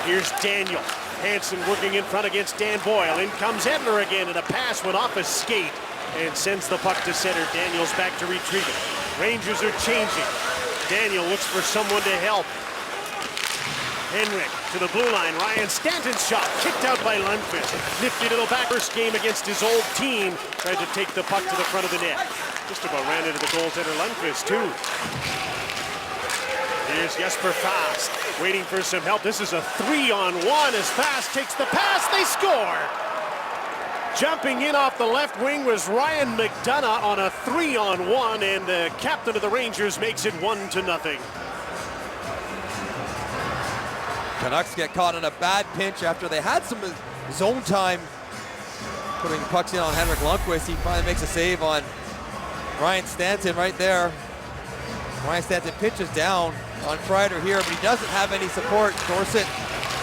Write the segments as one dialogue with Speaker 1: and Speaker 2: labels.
Speaker 1: Here's Daniel. Hansen working in front against Dan Boyle. In comes Edler again, and a pass went off his skate and sends the puck to center. Daniel's back to retrieve it. Rangers are changing. Daniel looks for someone to help. Henrik to the blue line. Ryan Stanton's shot kicked out by Lundqvist. Nifty little back. First game against his old team. Tried to take the puck to the front of the net. Just about ran into the goaltender Lundqvist too. Here's Jesper Fast waiting for some help. This is a 3-on-1 as Fast takes the pass. They score. Jumping in off the left wing was Ryan McDonough on a 3-on-1, and the captain of the Rangers makes it 1-0.
Speaker 2: Canucks get caught in a bad pinch after they had some zone time putting pucks in on Henrik Lundqvist. He finally makes a save on Ryan Stanton right there. Ryan Stanton pitches down on Kreider here, but he doesn't have any support. Dorsett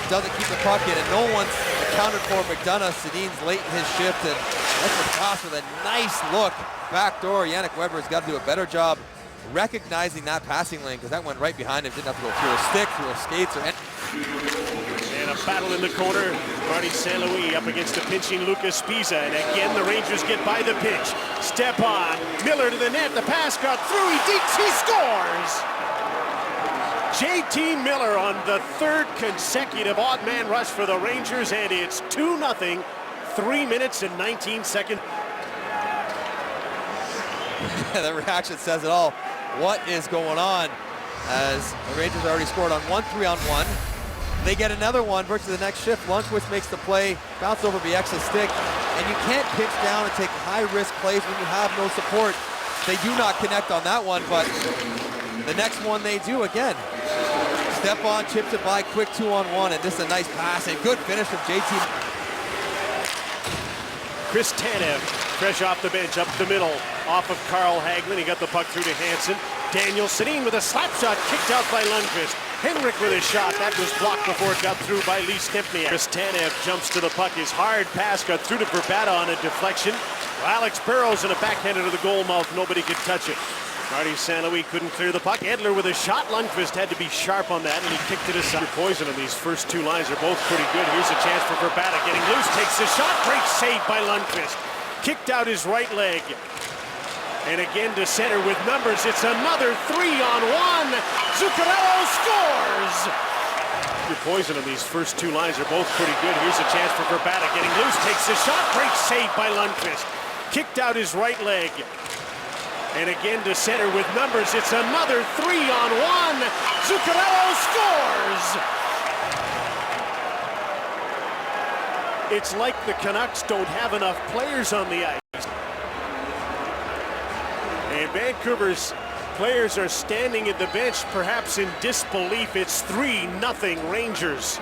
Speaker 2: doesn't keep the puck in, and no one's accounted for McDonough. Sedin's late in his shift, and that's a pass with a nice look. Backdoor, Yannick Weber has got to do a better job recognizing that passing lane, because that went right behind him. Didn't have to go through a stick, through a skates, or anything.
Speaker 1: And a battle in the corner. Marty St. Louis up against a pinching Lucas Pisa, and again the Rangers get by the pitch. Step on, Miller to the net, the pass got through, he dekes, he scores! JT Miller on the third consecutive odd man rush for the Rangers, and it's 2-0, 3 minutes and 19 seconds.
Speaker 2: The reaction says it all. What is going on? As the Rangers already scored on one 3-on-1. They get another one virtually the next shift. Lundqvist makes the play, bounce over Bieksa's stick, and you can't pitch down and take high-risk plays when you have no support. They do not connect on that one, but the next one they do again. Stepan chips it by, quick 2-on-1, and this is a nice pass, and good finish from JT.
Speaker 1: Chris Tanev, fresh off the bench, up the middle, off of Carl Hagelin. He got the puck through to Hansen. Daniel Sedin with a slap shot kicked out by Lundqvist. Henrik with a shot, that was blocked before it got through by Lee Stempniak. Chris Tanev jumps to the puck. His hard pass got through to Verbata on a deflection. Alex Burrows in a backhander to the goal mouth. Nobody could touch it. Marty St. Louis couldn't clear the puck. Edler with a shot. Lundqvist had to be sharp on that, and he kicked it aside. Poison on these first two lines are both pretty good. Here's a chance for Verbata getting loose. Takes the shot. Great save by Lundqvist. Kicked out his right leg. And again to center with numbers. It's another 3-on-1. Zuccarello scores! Your poison on these first two lines are both pretty good. Here's a chance for Verbata getting loose. Takes the shot. Great save by Lundqvist. Kicked out his right leg. And again to center with numbers. It's another 3-on-1. Zuccarello scores! It's like the Canucks don't have enough players on the ice. And Vancouver's players are standing at the bench, perhaps in disbelief. It's 3-0 Rangers.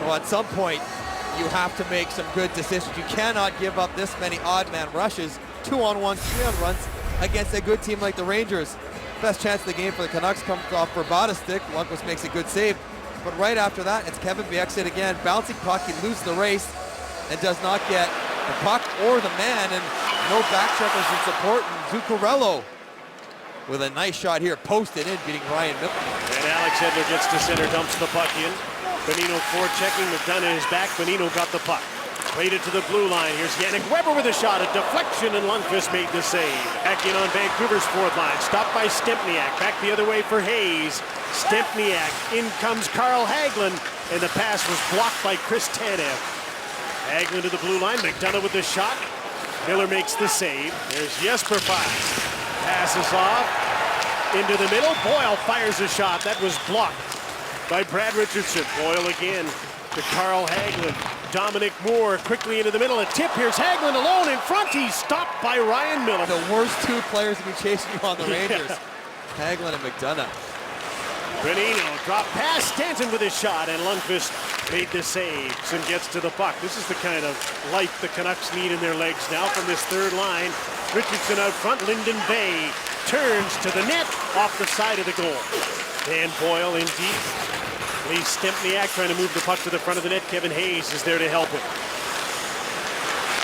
Speaker 2: Well, at some point, you have to make some good decisions. You cannot give up this many odd man rushes, 2-on-1, 3-on-runs against a good team like the Rangers. Best chance of the game for the Canucks comes off Verbata's stick. Lundqvist makes a good save. But right after that, it's Kevin Bieksa again. Bouncing puck, he loses the race and does not get the puck or the man, and no backcheckers in support. And Zuccarello with a nice shot here, posted in, beating Ryan Miller.
Speaker 1: And Alex Edler gets to center, dumps the puck in. Bonino forechecking, McDonough is back. Bonino got the puck. Played it to the blue line. Here's Yannick Weber with a shot, a deflection, and Lundqvist made the save. Back in on Vancouver's fourth line. Stopped by Stempniak. Back the other way for Hayes. Stempniak. In comes Carl Hagelin, and the pass was blocked by Chris Tanev. Hagelin to the blue line. McDonough with the shot. Miller makes the save. There's Jesper Fast. Passes off into the middle. Boyle fires a shot. That was blocked by Brad Richardson. Boyle again to Carl Hagelin. Dominic Moore quickly into the middle. A tip. Here's Hagelin alone in front. He's stopped by Ryan Miller.
Speaker 2: The worst two players to be chasing you on the Rangers. Hagelin and McDonough.
Speaker 1: Bonino drop pass. Stanton with his shot, and Lundqvist made the saves and gets to the puck. This is the kind of life the Canucks need in their legs now from this third line. Richardson out front. Lyndon Bay turns to the net off the side of the goal. Dan Boyle in deep. Lee Stempniak trying to move the puck to the front of the net. Kevin Hayes is there to help him.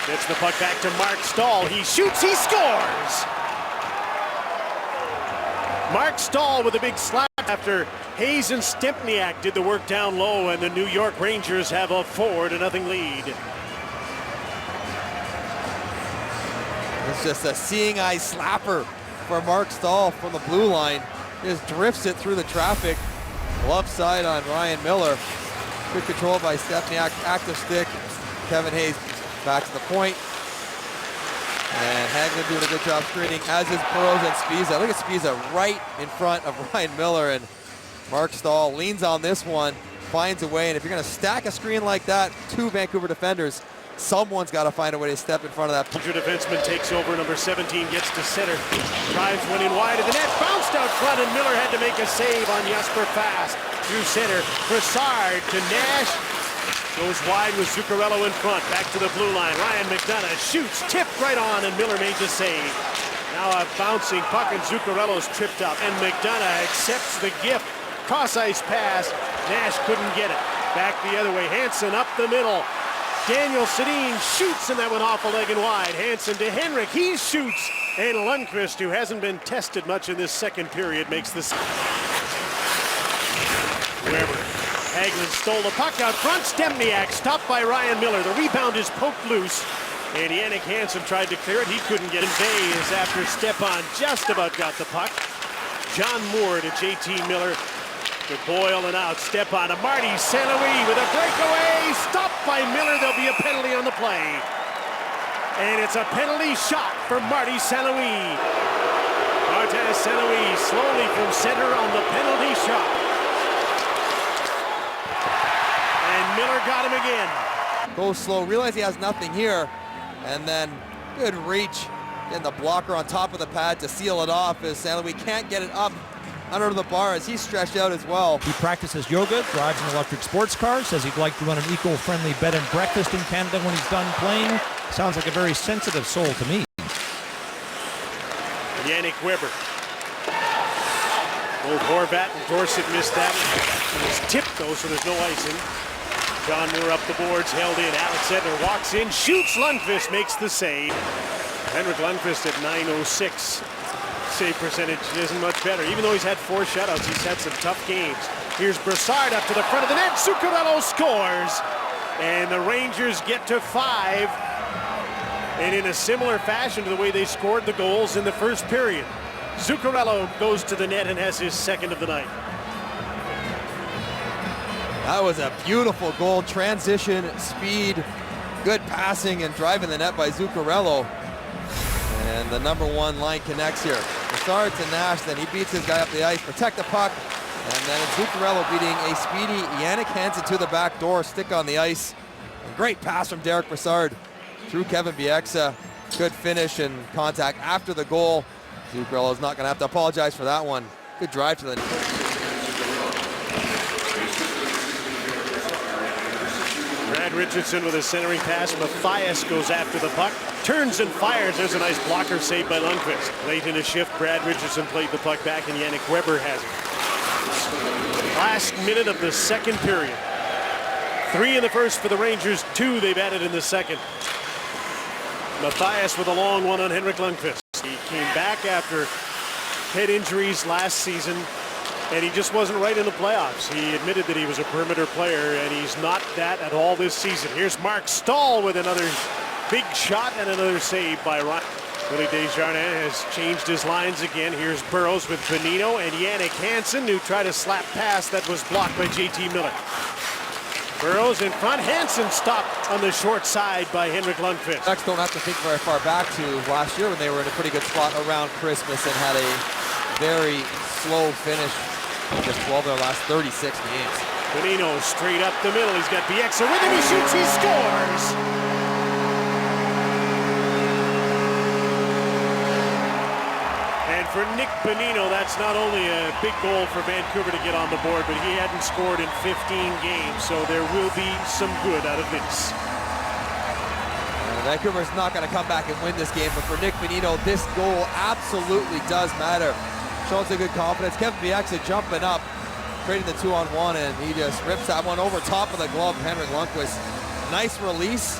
Speaker 1: Gets the puck back to Mark Stahl. He shoots, he scores! Mark Stahl with a big slap After Hayes and Stempniak did the work down low, and the New York Rangers have a 4-0 lead.
Speaker 2: It's just a seeing eye slapper for Mark Stahl from the blue line. Just drifts it through the traffic. Glove side on Ryan Miller. Good control by Stempniak, active stick. Kevin Hayes back to the point. And Hagelin doing a good job screening, as is Burrows and Spiza. Look at Spiza right in front of Ryan Miller, and Mark Stahl leans on this one, finds a way, and if you're gonna stack a screen like that, two Vancouver defenders, someone's gotta find a way to step in front of that.
Speaker 1: Your defenseman takes over, number 17 gets to center, drives one in wide of the net, bounced out front, and Miller had to make a save on Jesper Fast. Through center, Brassard to Nash. Goes wide with Zuccarello in front, back to the blue line. Ryan McDonough shoots, tipped right on, and Miller made the save. Now a bouncing puck, and Zuccarello's tripped up, and McDonough accepts the gift. Cross-ice pass, Nash couldn't get it. Back the other way, Hansen up the middle. Daniel Sedin shoots, and that went off a leg and wide. Hansen to Henrik, he shoots, and Lundqvist, who hasn't been tested much in this second period, makes the save. Weber. Hagelin stole the puck out front. Stempniak stopped by Ryan Miller. The rebound is poked loose, and Jannik Hansen tried to clear it. He couldn't get it. Bayes after Stepan just about got the puck. John Moore to JT Miller. To Boyle and out. Stepan to Marty St. Louis with a breakaway. Stopped by Miller. There'll be a penalty on the play. And it's a penalty shot for Marty St. Louis. Martin St. Louis slowly from center on the penalty shot. Miller got him again.
Speaker 2: Goes slow, realize he has nothing here, and then good reach. Getting the blocker on top of the pad to seal it off as St. Louis can't get it up under the bar as he's stretched out as well.
Speaker 3: He practices yoga, drives an electric sports car, says he'd like to run an eco-friendly bed and breakfast in Canada when he's done playing. Sounds like a very sensitive soul to me.
Speaker 1: Yannick Weber. Both Horvat and Dorsett missed that. It was tipped though, so there's no icing. John Moore up the boards, held in. Alex Edler walks in, shoots. Lundqvist makes the save. Henrik Lundqvist at .906. Save percentage isn't much better. Even though he's had 4 shutouts, he's had some tough games. Here's Brassard up to the front of the net. Zuccarello scores. And the Rangers get to 5. And in a similar fashion to the way they scored the goals in the first period. Zuccarello goes to the net and has his second of the night.
Speaker 2: That was a beautiful goal. Transition, speed, good passing, and driving the net by Zuccarello. And the number 1 line connects here. Brassard to Nash, then he beats his guy up the ice, protect the puck, and then it's Zuccarello beating a speedy Jannik Hansen to the back door, stick on the ice. A great pass from Derek Brassard through Kevin Bieksa. Good finish and contact after the goal. Zuccarello's not going to have to apologize for that one. Good drive to the net.
Speaker 1: Brad Richardson with a centering pass. Matthias goes after the puck, turns and fires. There's a nice blocker save by Lundqvist. Late in the shift, Brad Richardson played the puck back, and Yannick Weber has it. Last minute of the second period. 3 in the first for the Rangers, 2 they've added in the second. Matthias with a long one on Henrik Lundqvist. He came back after head injuries last season, and he just wasn't right in the playoffs. He admitted that he was a perimeter player, and he's not that at all this season. Here's Mark Stahl with another big shot and another save by Ryan. Willie Desjardins has changed his lines again. Here's Burrows with Bonino and Jannik Hansen, who tried a slap pass that was blocked by JT Miller. Burrows in front. Hansen stopped on the short side by Henrik Lundqvist.
Speaker 2: Ducks don't have to think very far back to last year when they were in a pretty good spot around Christmas and had a very slow finish. Just 12 of their last 36 games.
Speaker 1: Bonino straight up the middle. He's got Bieksa with him. He shoots. He scores. And for Nick Bonino, that's not only a big goal for Vancouver to get on the board, but he hadn't scored in 15 games, so there will be some good out of this.
Speaker 2: Vancouver's not going to come back and win this game, but for Nick Bonino, this goal absolutely does matter. Shows a good confidence. Kevin Bieksa jumping up, creating the 2-on-1, and he just rips that one over top of the glove of Henrik Lundqvist. Nice release.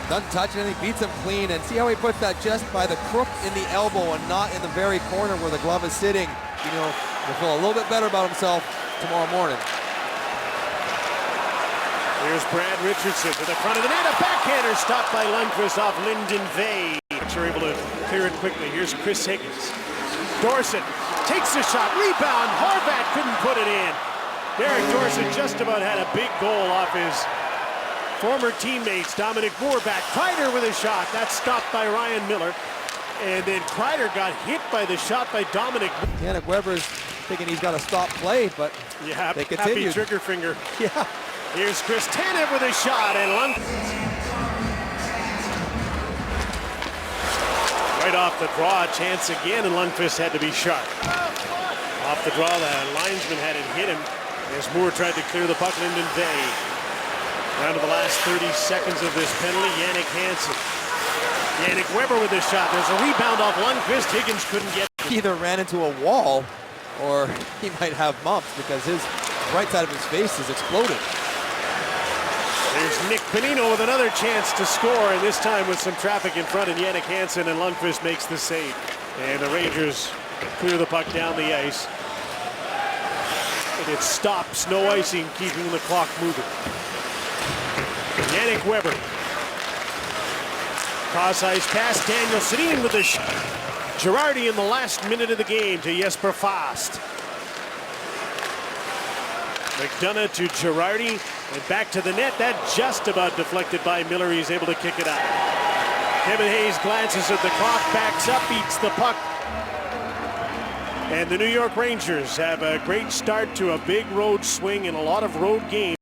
Speaker 2: Doesn't touch anything, beats him clean, and see how he puts that just by the crook in the elbow and not in the very corner where the glove is sitting. You know, He'll feel a little bit better about himself tomorrow morning.
Speaker 1: Here's Brad Richardson to the front of the net. A backhander stopped by Lundqvist off Lyndon Vey. They're able to clear it quickly. Here's Chris Higgins. Dorsett takes the shot. Rebound. Horvat couldn't put it in. Derek Dorsett just about had a big goal off his former teammates. Dominic Moore-back. Kreider with a shot. That's stopped by Ryan Miller. And then Kreider got hit by the shot by Dominic.
Speaker 2: Yannick Weber's thinking he's got to stop play, but
Speaker 1: yeah,
Speaker 2: they
Speaker 1: happy
Speaker 2: continued.
Speaker 1: trigger finger.
Speaker 2: Yeah.
Speaker 1: Here's Chris Tanev with a shot, and right off the draw, a chance again, and Lundqvist had to be sharp. Off the draw, the linesman had it hit him as Moore tried to clear the puck. Lyndon Vey. Down to the last 30 seconds of this penalty, Jannik Hansen. Yannick Weber with the shot. There's a rebound off Lundqvist. Higgins couldn't get it.
Speaker 2: He either ran into a wall or he might have bumps because his right side of his face is exploded.
Speaker 1: There's Nick Bonino with another chance to score, and this time with some traffic in front, and Jannik Hansen, and Lundqvist makes the save. And the Rangers clear the puck down the ice. And it stops, no icing, keeping the clock moving. Yannick Weber. Cross ice pass, Daniel Sedin with the shot. Girardi in the last minute of the game to Jesper Fast. McDonough to Girardi, and back to the net. That just about deflected by Miller. He's able to kick it out. Kevin Hayes glances at the clock, backs up, eats the puck. And the New York Rangers have a great start to a big road swing and a lot of road games.